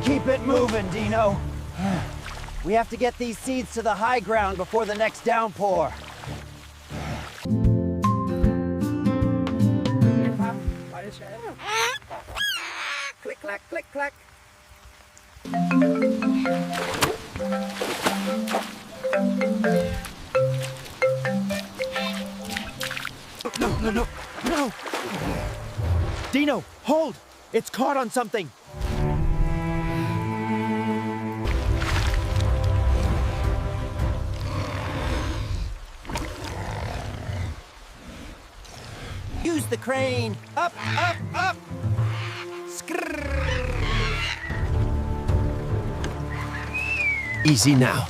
Keep it moving, Dino. We have to get these seeds to the high ground before the next downpour. Click, clack, click, clack. No! Dino, hold! It's caught on something! Use the crane! Up, up, up! Skrrr. Easy now.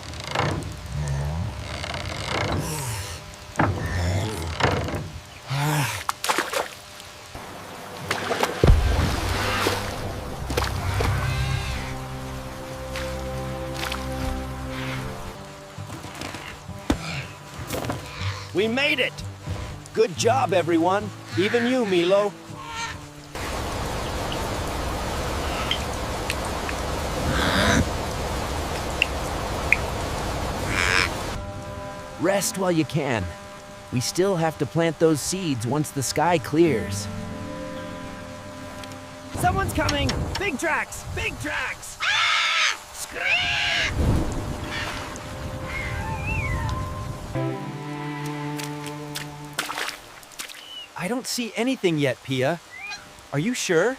We made it! Good job, everyone. Even you, Milo. Rest while you can. We still have to plant those seeds once the sky clears. Someone's coming! Big tracks! Big tracks! I don't see anything yet, Pia. Are you sure?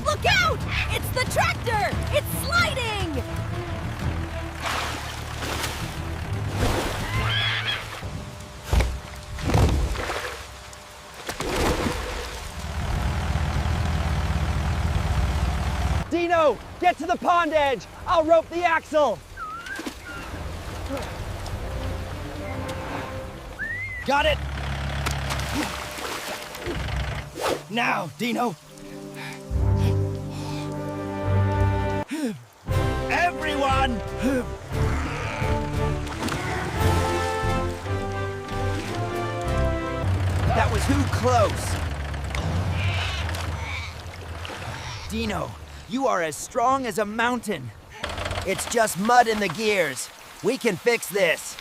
Look out! It's the tractor! It's sliding! Dino, get to the pond edge! I'll rope the axle! Got it! Now, Dino! Everyone! That was too close! Dino, you are as strong as a mountain. It's just mud in the gears. We can fix this.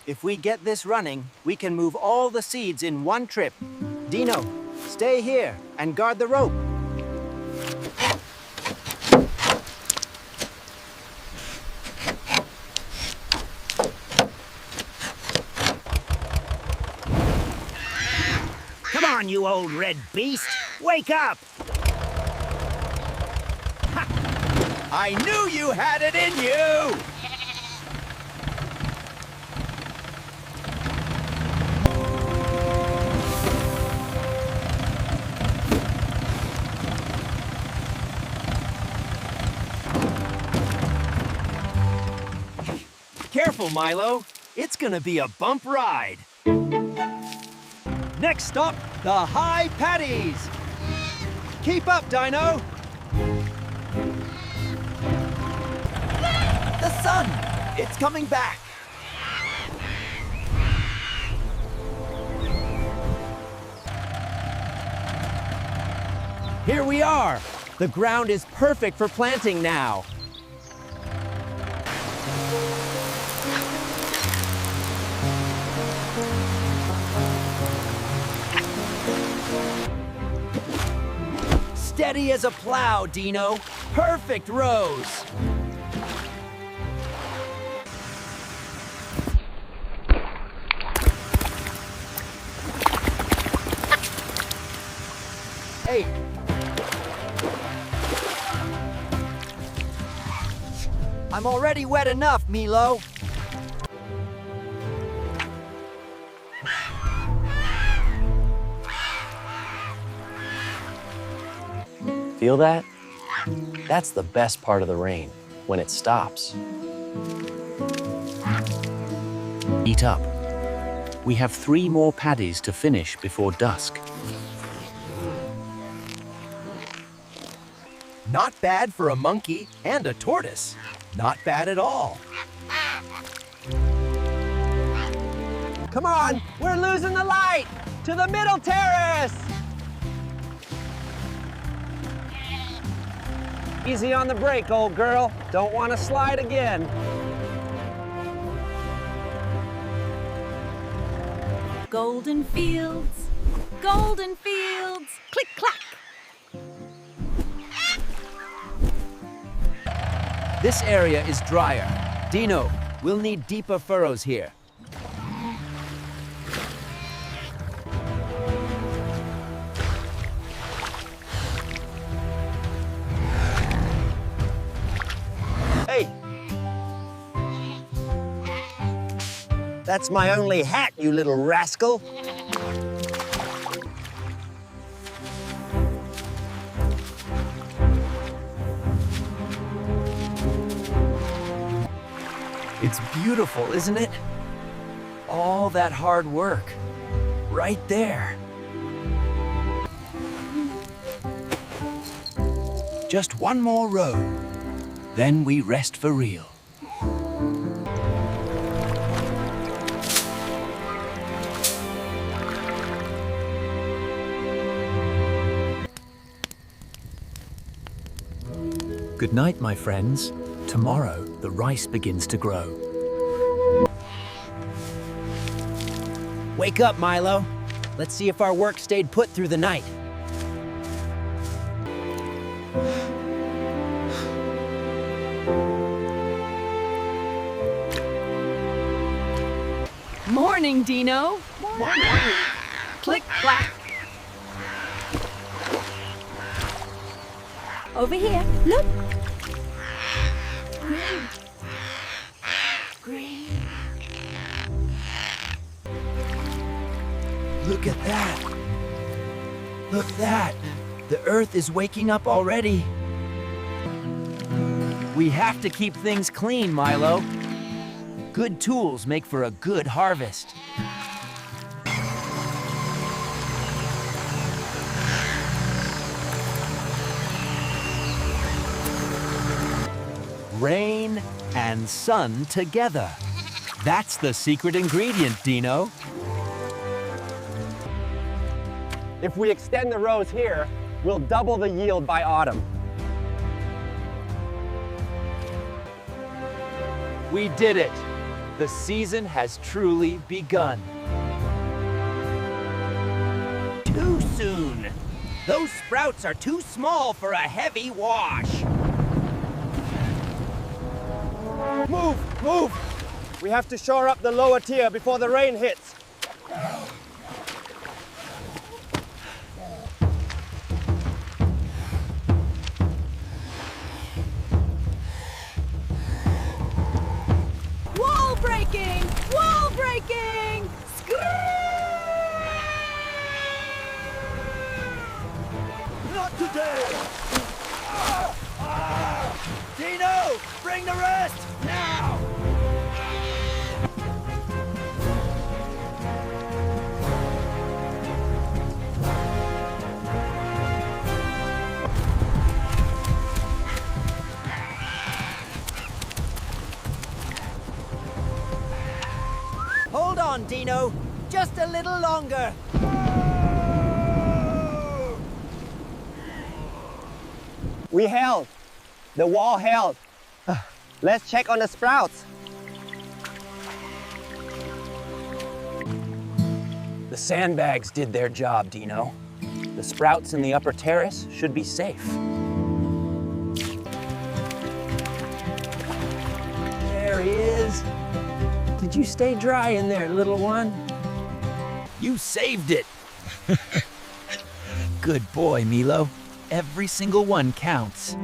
If we get this running, we can move all the seeds in one trip. Dino, stay here and guard the rope. Come on, you old red beast! Wake up! Ha! I knew you had it in you! Careful, Milo. It's gonna be a bump ride. Next stop, the high patties. Keep up, Dino. The sun! It's coming back. Here we are. The ground is perfect for planting now. Steady as a plow, Dino. Perfect rows. Hey. I'm already wet enough, Milo. Feel that? That's the best part of the rain, when it stops. Eat up. We have 3 more paddies to finish before dusk. Not bad for a monkey and a tortoise. Not bad at all. Come on, we're losing the light! To the middle terrace! Easy on the brake, old girl. Don't want to slide again. Golden fields, golden fields, click clack. This area is drier. Dino, we'll need deeper furrows here. Hey! That's my only hat, you little rascal. It's beautiful, isn't it? All that hard work, right there. Just one more row, then we rest for real. Good night, my friends. Tomorrow, the rice begins to grow. Wake up, Milo. Let's see if our work stayed put through the night. Morning, Dino. Morning. Click clack. Over here, look. Green. Look at that. Look at that. The earth is waking up already. We have to keep things clean, Milo. Good tools make for a good harvest. Rain and sun together. That's the secret ingredient, Dino. If we extend the rows here, we'll double the yield by autumn. We did it. The season has truly begun. Too soon. Those sprouts are too small for a heavy wash. Move, move! We have to shore up the lower tier before the rain hits. Wall breaking! Wall breaking! Not today! Dino, bring the rest, now! Hold on, Dino. Just a little longer. We held. The wall held. Let's check on the sprouts. The sandbags did their job, Dino. The sprouts in the upper terrace should be safe. There he is. Did you stay dry in there, little one? You saved it. Good boy, Milo. Every single one counts.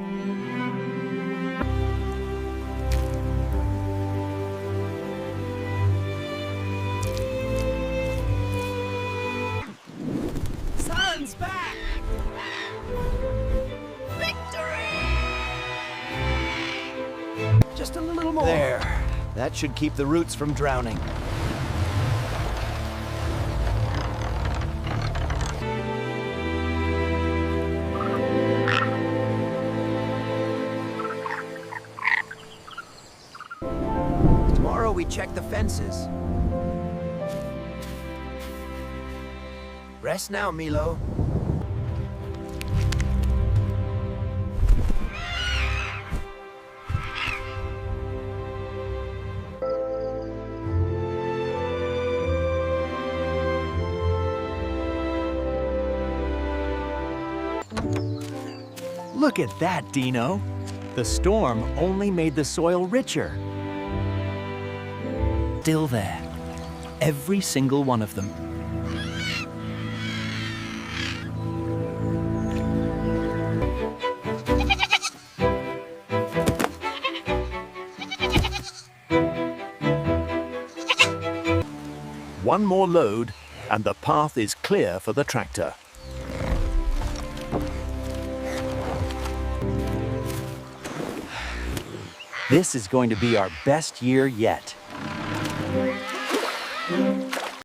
Sun's back! Victory! Just a little more. There. That should keep the roots from drowning. we check the fences. Rest now, Milo. Look at that, Dino. The storm only made the soil richer. Still there. Every single one of them. One more load, and the path is clear for the tractor. This is going to be our best year yet.